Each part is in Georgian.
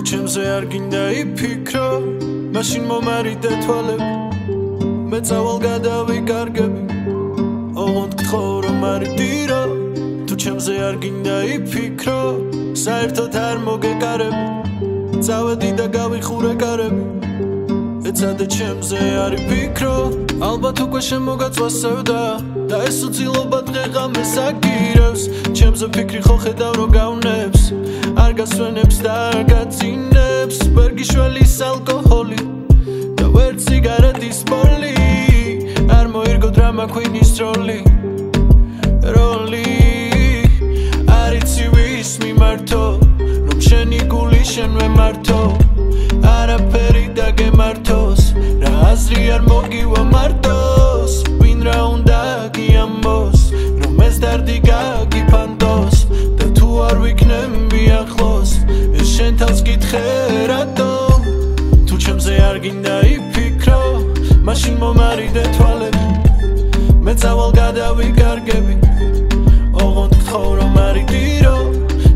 ჩემზე არ გინდა იფიქრო მაშინ მომარიდე თვალები მე წავალ გადავიკარგები ოღონდ გთხოვ რომ არიდირო თუ ჩემზე არ გინდა იფიქრო საერთოდ არ მოგეკარები წავედი და გავიხურე კარები ეცადე ჩემზე არ იფიქრო ალბათ უკვე შემოგაწვა სევდა და ეს უცილობა დღე-ღამეს აგირებს ჩემზე ფიქრი ხო ხედავ რომ გავნებს არ გასვენებს და არ გაწინებს ვერ გიშველის ალკოჰოლი და ვერ ციგარეტის ბოლი არ მოირგო დრამა კვინის როლი არ იცი ვის მიმართო რომ შენი გული შენვე მართო არაფერი დაგემართოს რა აზრი არ მოგივა მარტოს ვინ რა უნდა გიამბოს რომ ეს დარდი გაგიფანტოს და თუ არ ვიქნები ახლოს ეს შენ თავს გითხე რატო თუ ჩემზე არ გინდა იფიქრო მაშინ მომარიდე თვალები მე წავალ გადავიკარგები ოღონდ გთხოვ რომ არიდირო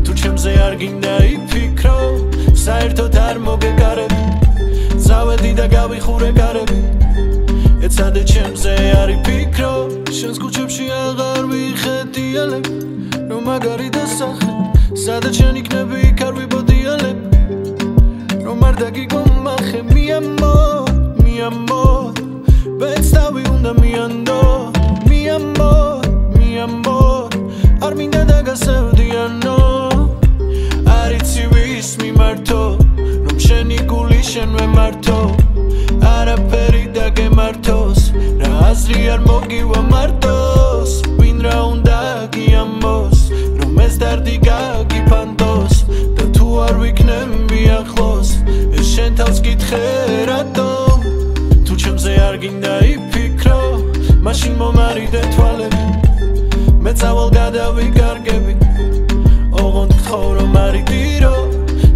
თუ ჩემზე არ გინდა იფიქრო საერთოდ არ მოგეკარები წავედი და გავიხურე კარები ეცადე ჩემზე არ იფიქრო შენს ქუჩებში აღარ ვიხედიალები რომ მაგარი დასახე სადაც შენ იქნები იქ არ ვიბოდიალები რომ არ დაგიგომახე მიამბო ბეც თავი უნდა მიანდო მიამბო არ მინდა დაგასევდიანო არ იცი ვის მიმართო რომ შენი გული შენვე მართო არაფერი დაგემართოს რა აზრი არ მოგივა მარტოს ვინ რა უნდა გიამბოს რომ ეს დარდი გაგიფანტოს და თუ არ ვიქნები ახლოს ეს შენ თავს გითხე რატო თუ ჩემზე არ გინდა იფიქრო მაშინ მომარიდე თვალები მე წავალ გადავიკარგები ოღონდ გთხოვ რომ არიდირო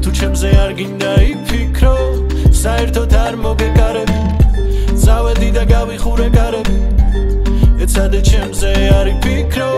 თუ ჩემზე არ გინდა იფიქრო საერთოდ არ მოგეკარები წავედი და გავიხურე კარები ეცადე ჩემზე არ იფიქრო